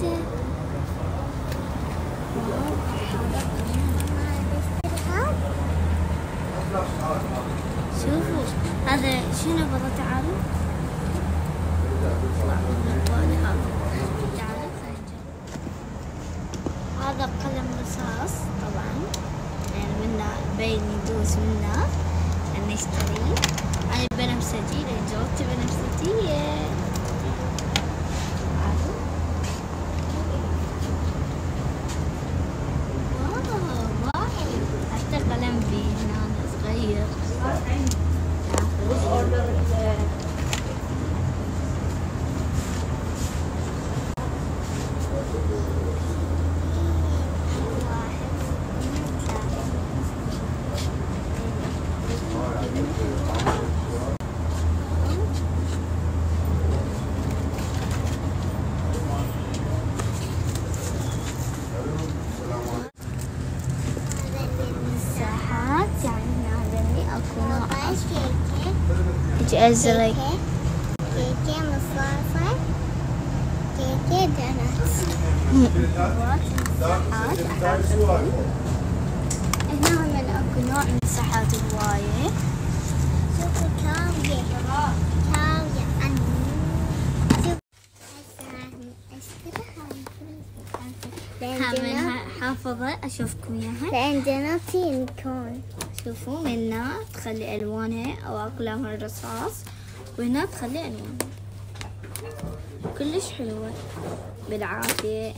المدرسة. شوفوا هذا شنو بابا تعالوا. هذا قلم رصاص طبعا، يعني منا بين يدوس منا نشتري. أنا بنفسجي لأن جاوبت بنفسجية. واو حتى قلم بي هنا صغير. أزرق كيكة مصاصة كيكة دونات. هنا من اكو نوع من مساحات هواية. شوفوا كاوية كاوية حافظة اشوفكم اياها. عندنا يونيكورن. شوفوا من هنا تخلي الوانها او اقلامها الرصاص، وهنا تخلي الوانها كلش حلوة بالعافية.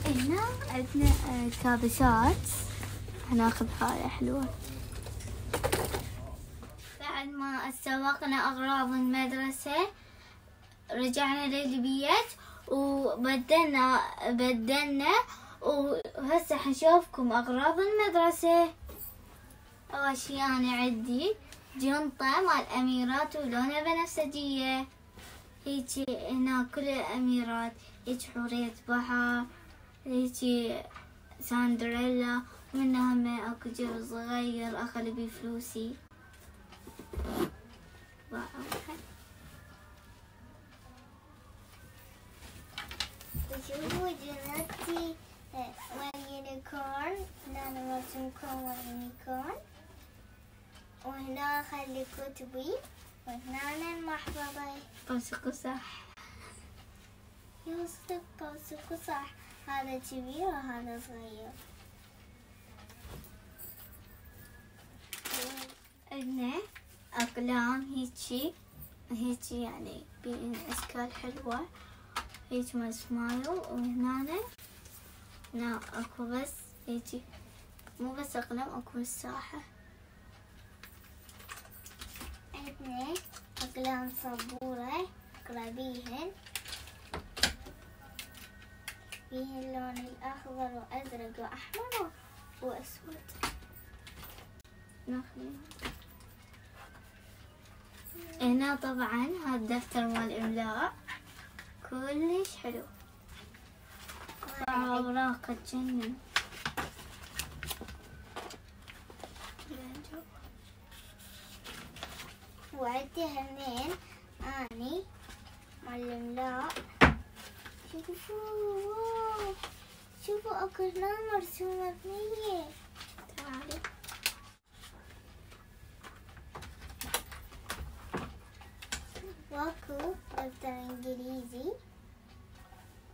هنا عندنا كابسات، هناخذ هاي حلوة. بعد ما استوقنا اغراض المدرسة رجعنا للبيت وبدلنا وهسه حنشوفكم اغراض المدرسة. اول شي انا عندي جنطة مال اميرات ولونها بنفسجية. هيجي هنا كل الاميرات، هيجي حورية بحر، هيجي ساندريلا، ومنها هم اكو جرس صغير اخلي بيه فلوسي. شوفوا جنطتي واليونيكورن، هنا مرسومكم واليونيكورن، وهنا خلي كتبي، وهنا المحفظة. قوسكوا صح يوسف، قوسكوا صح. هذا كبير وهذا صغير. عندنا أقلام هيجي يعني بأشكال حلوة، هيجي مارشميلو. وهنا اكو بس هيجي مو بس أقلام، اكو مساحة. عندنا أقلام سبورة اقرا بيهن، اللون الأخضر وأزرق وأحمر وأسود. هنا طبعا هذا الدفتر مال الإملاء كلش حلو، أوراق تجنن. وعندي همين اني مال الإملاء. شوفوا اكو هنا مرسومة بنية. تعالوا واكو دفتر انجليزي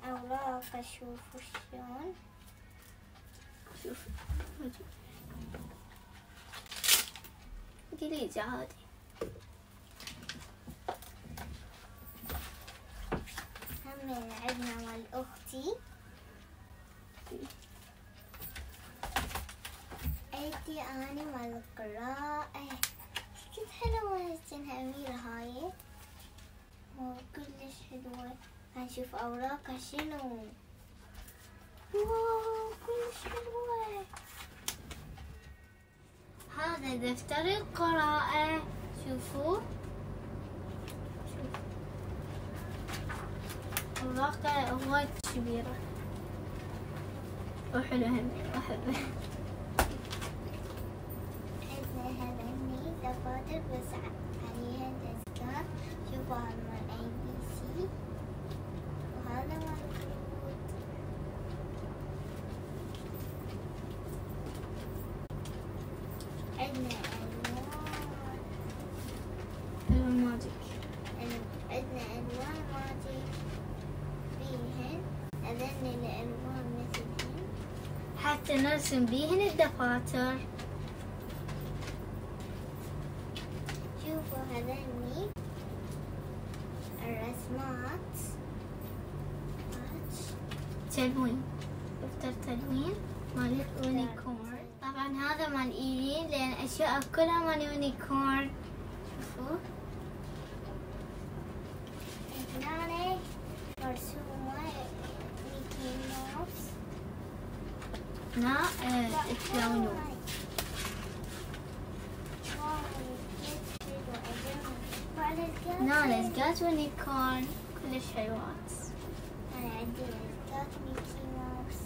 اوراق. شوفوا شلون، شوفوا انجليزي عادي. همين عندنا مال اختي، عندي اني مال القراءة. كيف حلوة هالسنة أميرة هاي، كلش حلوة. هنشوف أوراقها شنو. واو كلش حلوة. هذا دفتر القراءة. شوفوا أوراقها وايد كبيرة وحلوة هم أحبه. عندنا هذني دفاتر بس عليها تذكار. شوفوا هذا مال ABC عندنا ألوان ماجيك. عندنا ألوان ماجيك بيهن هذن الألوان مثلهن حتى نرسم بيهن الدفاتر. شوفوا هذني الرسمات تلوين، دفتر تلوين مال يونيكورن. طبعا هذا مال إيلين لأن أشياء كلها مال يونيكورن. شوفوا هنا مرسومة ميكي ماوس. هنا تلونوا. هنا لزقات يونيكورن كلش حلوات. أنا عندي لزقات ميكي ماوس.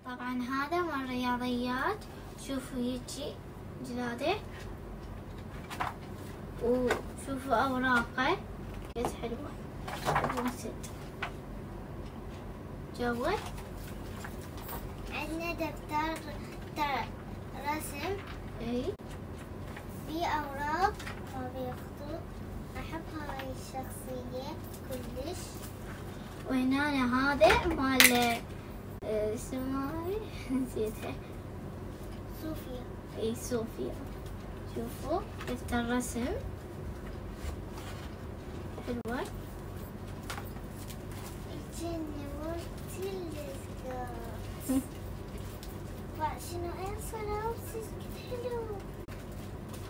طبعا هذا مال رياضيات. شوفوا هيجي جلاده وشوفوا أوراقه كيف حلوة وسد جوه. عندنا دفتر رسم في أوراق ما بيخطط. أحب هاي الشخصية كلش. وهنا هذا مال اسمها نسيتها. صوفيا. اي صوفيا. شوفوا دفتر رسم حلوة. الجنة ورتي اللزقات. شنو إلسا لابسة حلو.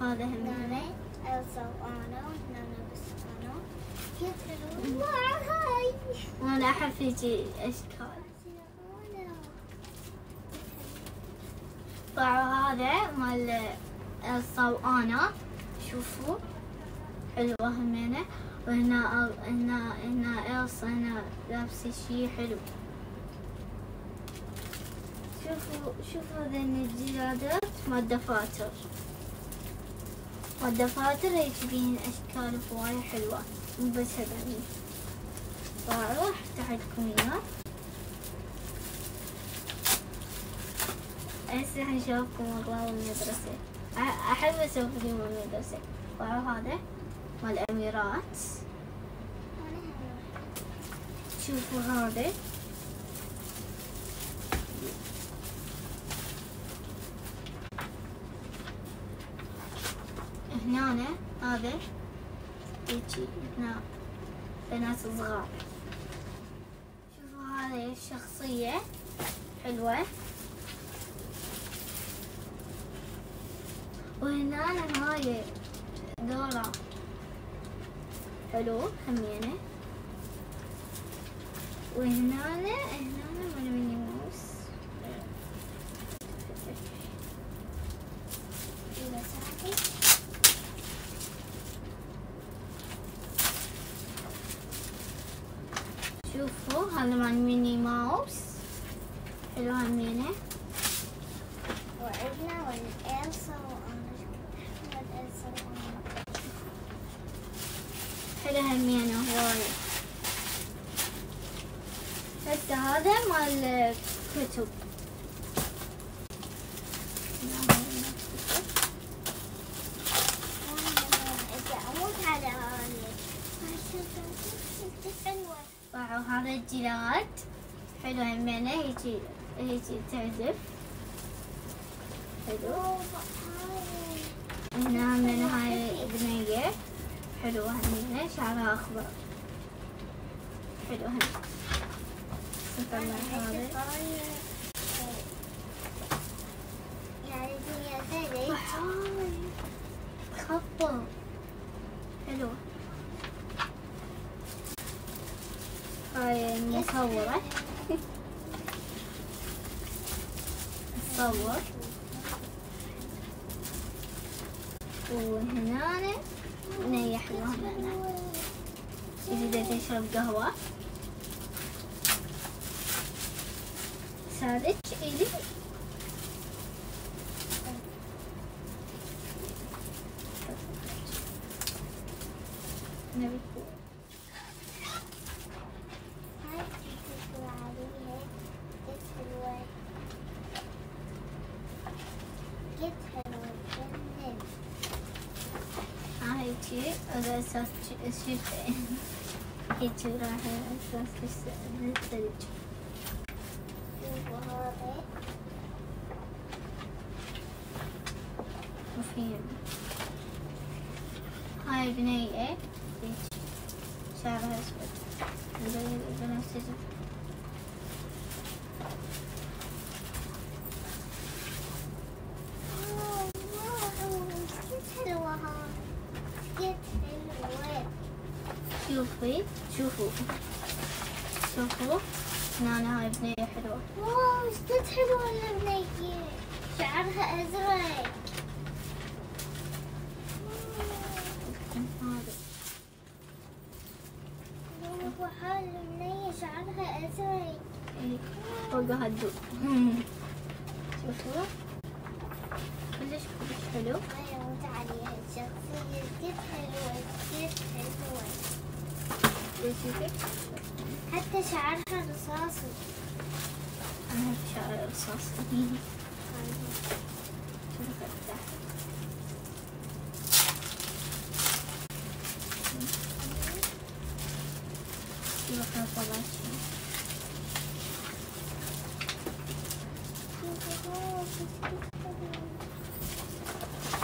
هذا هم هنا إلسا وأنا وهنا بس أنا كيف حلو. هاي وأنا أحب هيجي أشكال. طبعا هذا مال إلسا وأنا. شوفوا حلوة همينة. وهنا هنا إلسا هنا لابسة شي حلو. شوفوا ذن الجلادات مال الدفاتر. والدفاتر هيك بين أشكال هواية حلوة مو بس هذني. راح أفتح لكم إياه. هسه حنشوفكم أغراض المدرسة. أحب أسوي فيديو مال المدرسة. وهذا مال الأميرات. شوفوا هذا هنا هذا يجي هنا بنات صغار. شوفوا هذه الشخصية حلوة. وهنا هاي دورة حلو همينة. وهنا مال ميني ماوس. شوفوا هذا مال ميني ماوس حلو همينة. وعندنا والإلسا وأنا. حلو همينة هواية. هسه هذا مال كتب. وهذا الجلاد حلو همينة. هيجي تعزف حلو. هنا من هاي بنية حلوة همينة شعرها أخضر حلو هم. نطلع هذا خطة حلوة. هاي المصورة تصور. وهنا بنية حلوة هنا. إذا تشرب قهوة سادج إيدي. نبي جد حلوة تجنن. هيجي على أساس شوف هيجي راح على أساس الثلج. شوفوا هذا وفي هاي بنية شعرها أسود زي البنفسجي. شوفوا هنا هاي بنية حلوة. واو ايش قد حلوة البنية، شعرها ازرق. هذا حال البنية شعرها ازرق. فوقها الدود. شوفوا كلش حلو. ايوه مت عليها الشخصية قد حلوة قد حلوة. حتى شعرها رصاصي. أنا أحب شعر رصاصي.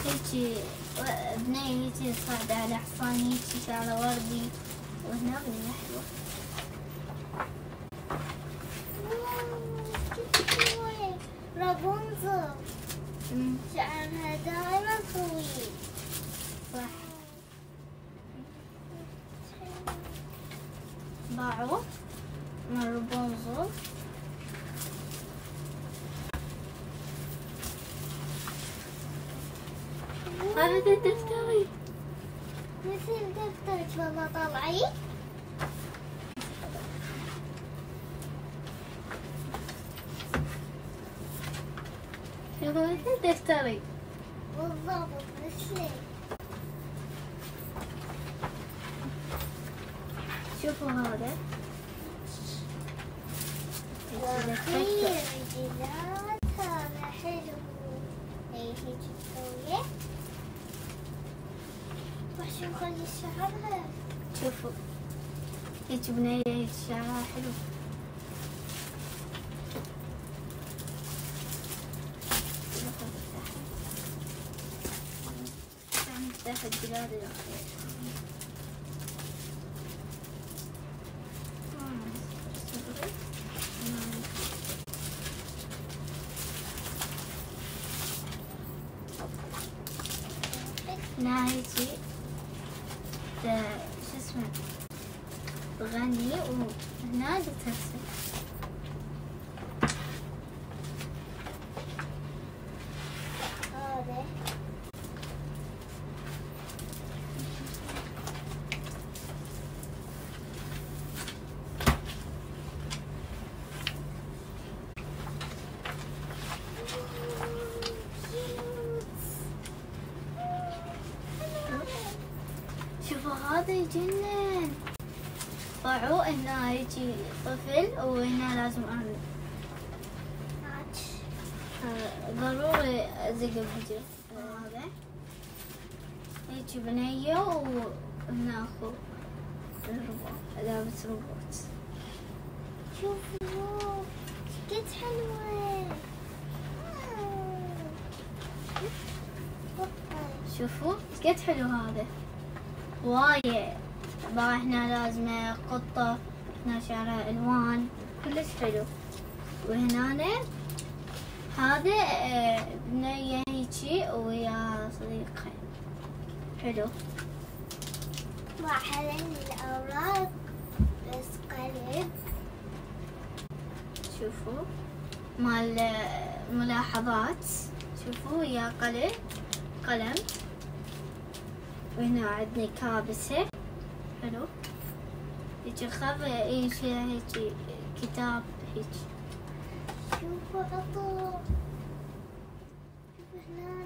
هيجي بنية هيجي صاعدة على حصان هيجي شعره وردي، وهنا بنية حلوة. رابونزل شعرها دائما طويل. صح. باعوا من رابونزل. هذا دفتري مثل دفترك والله طلعي. مثل دفتري بالضبط مثلي. شوفوا هذا وخير جلاد هذا حلو. هيك تسويه وشو خلي شعرها. شوفوا هيك بنية هيك شعرها حلو. نفتح الجلاد الأخير. هنا هيجي شو اسمه تغني وهنا ترسم. هذا شوفوا هذا يجنن. طلعوا هنا يجي طفل وهنا لازم أنا ضروري أزق الفيديو. هذا يجي بنية وهنا أخو الروبوت لابس روبوت. شوفوا قد حلوة. شوفوا قد حلو هذا وايد. بقى هنا لازمة قطة، هنا شعرها ألوان كلش حلو. وهنا هذا بنية هيجي ويا صديقها حلو. وحلن الأوراق بس قلب. شوفوا مال ملاحظات. شوفوا ويا قلم. وهنا عندنا كابسة حلو. يجي خضر يجي هيجي كتاب هيك. شوفوا عطر. شوفوا هنا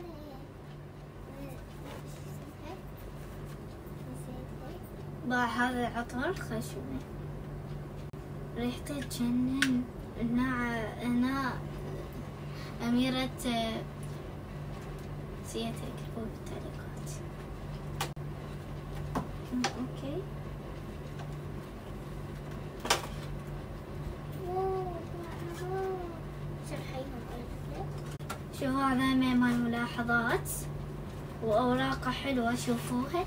بقى هذا عطر خشمي ريحته تجنن. هنا أميرة نسيت اكتبوا بالتعليقات. اوكي. شوفوا هذا مال ملاحظات وأوراقه حلوة، شوفوها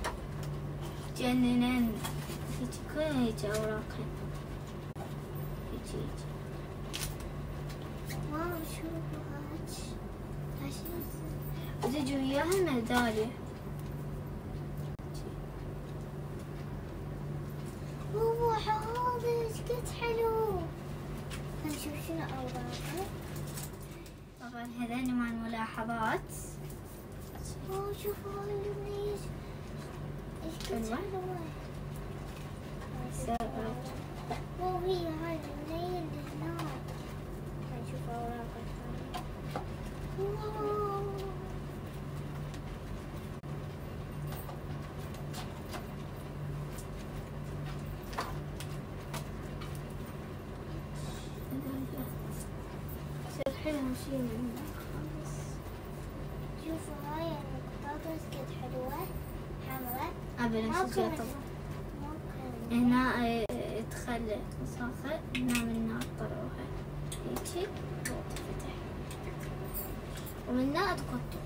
جننن، هيجي كلها هيجي أوراقها، هيجي واو شوفوا هاج وتجي وياها الميدالية. واو هذا ايش قد حلو. هنشوف شنو أوراقه. طبعا هذين مع الملاحظات. واو شوفوا هاي البنية ايش قد حلوة. واو هي هاي البنية اللي هناك. هنشوف أوراقه الثانية. واو حلو شيء من خالص. شوفوا هاي المقطاطة قد حلوة حمراء. بنفسجية طبعا. هنا تدخل وساخة، هنا من هنا طلعوها هيجي وتفتح ومن هنا تقطوا.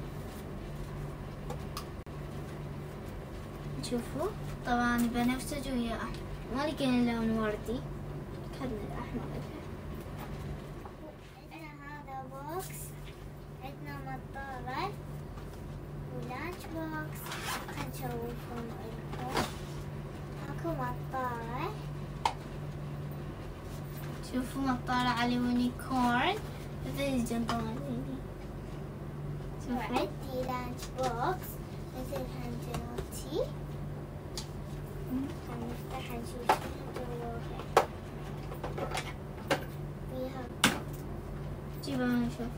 شوفوا طبعا بنفسجي ويا أحمر، ما لقينا لون وردي، أخذنا الأحمر. عندنا مطارة ولانش بوكس. خلينا نشوفهم لكم. اكو مطارة، شوفوا مطارة على يونيكورن مثل الجنطة مالتي. وعندي لانش بوكس مثل هنجراتي. هنفتحها نشوف شنو جواها. فيها جيبها نشوف.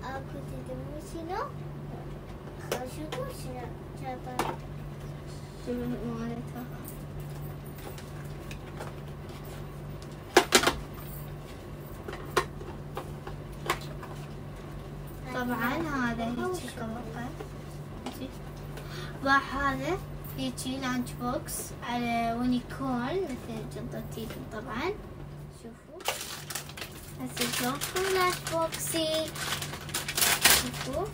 اكو تدرون شنو؟ شوفوا شنو جابها. شوفوا مالتها. طبعا هذا هيجي كفر، راح هذا هيجي لانش بوكس على يونيكورن مثل جنطة تيتو. طبعا شوفوا هسه شوفوا لانش بوكسي. شوفوا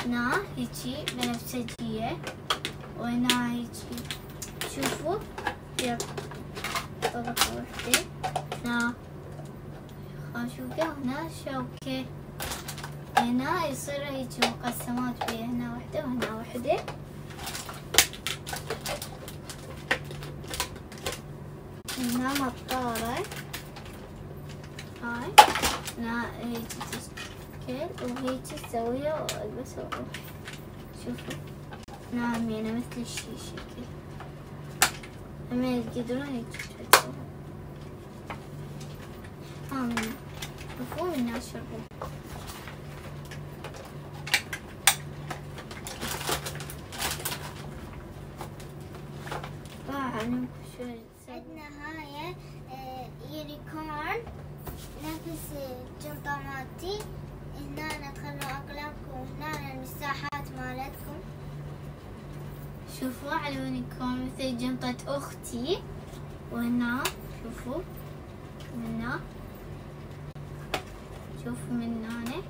هنا هيجي بنفسجية وهنا هيجي شوفوا فيها طبقة وحدة. هنا خاشوقة وهنا شوكة. هنا يصير هيجي مقسمات بيها، هنا وحدة وهنا وحدة. هنا مطارة هاي، هنا هيجي تشكل وهيجي تسويها والبسها واروح. شوفوا هنا همينة مثل الشيشة كذا، همين تقدرون هيجي تسووها. همين شوفوا منا الشربوع. عندنا هاي يونيكورن نفس الجنطة مالتي. هنا تخلوا أقلامكم وهنا المساحات مالتكم. شوفوا على اليونيكورن مثل جنطة أختي. وهنا شوفوا من هنا، شوفوا من هنا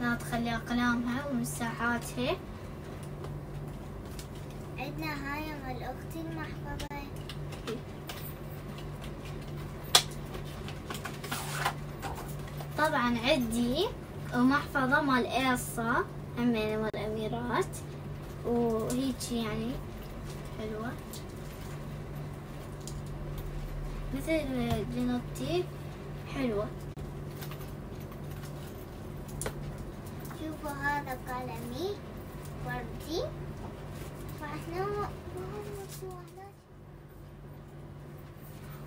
هنا تخلي أقلامها ومساحاتها. عندنا هاي مال أختي المحفظة. طبعا عندي محفظة مال إلسا همين مال الأميرات، وهيجي يعني حلوة مثل جنطتي حلوة. شوفوا هذا قلمي وردي.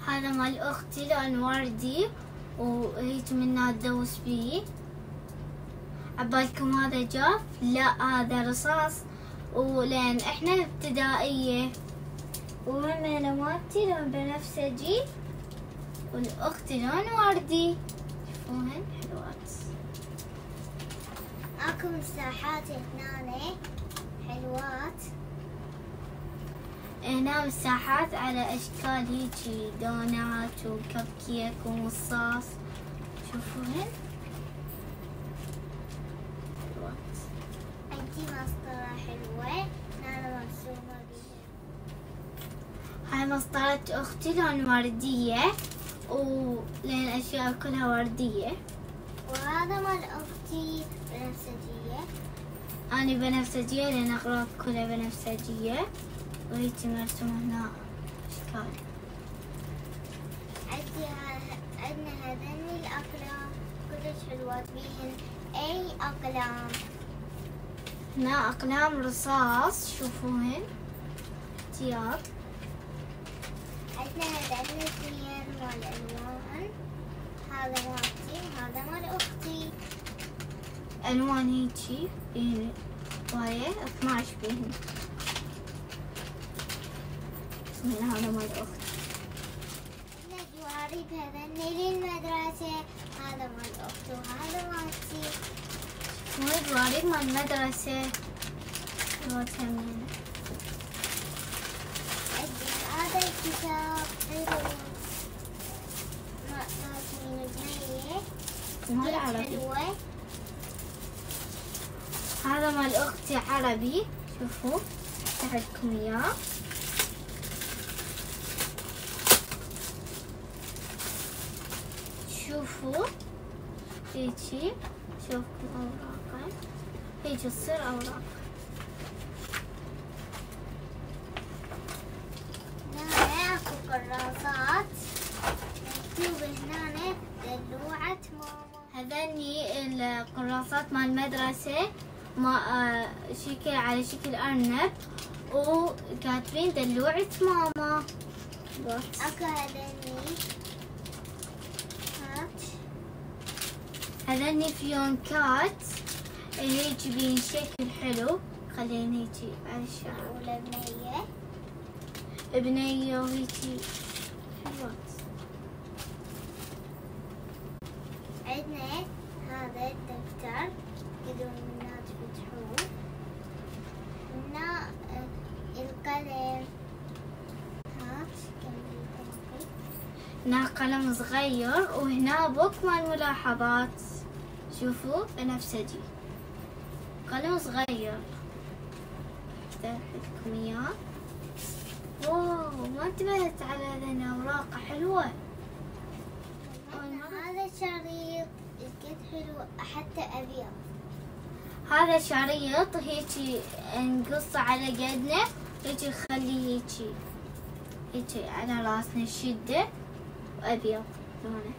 هذا مال أختي لون وردي وهيك منها تدوس بيه. عبالكم هذا جاف؟ لا هذا رصاص، ولين احنا ابتدائية. وهمين مالتي لون بنفسجي والأختي لون وردي. شوفوهن حلوات. اكو مساحات هنا حلوات. هنا مساحات على اشكال هيجي دونات وكب كيك ومصاص. شوفوهن. عندي مسطرة حلوة أنا مرسومة بيها. هاي مسطرة أختي لون وردية ولين الأشياء كلها وردية. وهذا مال أختي بنفسجية. أنا بنفسجية لأن أغراض كلها بنفسجية وهيجي مرسومة هنا أشكال. عندنا هذين الأقلام كلش حلوات بيهن أي أقلام. هنا أقلام رصاص شوفوهن اختيار. عندنا هذين الاثنين مال ألوان. هذا مالتي وهذا مال أختي. ألوان هيجي بيهن وهي 12 بيهن. هذا مال أختي. جواري بهذين للمدرسة. هذا مال أختي وهذا مالتي. مو جواري مال المدرسة. هذا الكتاب حلو. مال بنية. مال عربي. هذا مال أختي عربي. شوفوا أفتحلكم إياه. شوفوا هيجي. شوفوا أوراقه هيجي تصير أوراق. هنا أكو كراسات مكتوب هنا دلوعة ماما. هذني الكراسات مال المدرسة شكل على شكل أرنب وكاتبين دلوعة ماما. أكو هذني فيونكات هيجي بين شكل حلو. خلينا هيجي على الشارع. بنية وهيجي حلوات. عندنا هذا الدفتر يقدرون الناس يفتحوه. هنا القلم. هنا قلم صغير وهنا بوك مال ملاحظات. شوفوا بنفسجي قلم صغير. افتحلكم اياه. واو ما انتبهت على هذين اوراق حلوة. هذا شريط قد حلو حتى ابيض. هذا شريط هيجي نقصه على قدنا هيجي نخليه هيجي على راسنا الشدة وابيض لونه.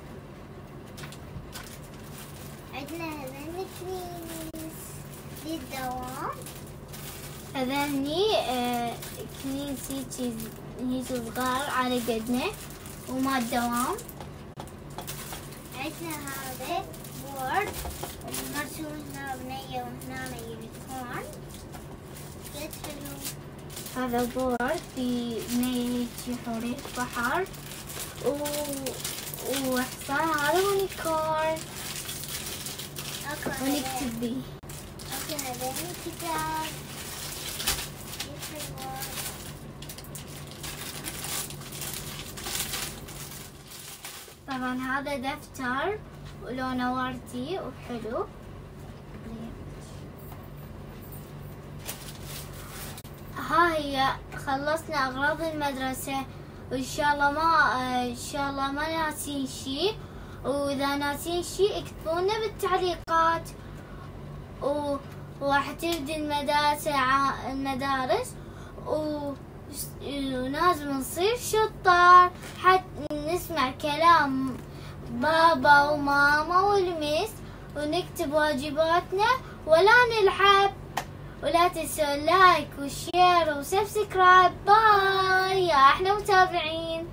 عندنا هذين كنيس للدوام. هذني كنيس هيجي صغار على قدنا وما الدوام. عندنا هذا بورد مرسوم هنا بنية وهنا يونيكورن. قد حلو. هذا بورد في بنية هيجي حورية بحر وحصان. هذا يونيكورن ونكتب بيه. اوكي هذا الكتاب. طبعا هذا دفتر ولونه وردي وحلو. ها هي خلصنا أغراض المدرسة وإن شاء الله ما ناسين شيء. وإذا ناسين شيء اكتبوا لنا بالتعليقات. وراح تبدي المدارس ولازم نصير شطار حتى نسمع كلام بابا وماما والميس ونكتب واجباتنا ولا نلعب. ولا تنسوا لايك وشير وسبسكرايب. باي يا أحلى متابعين.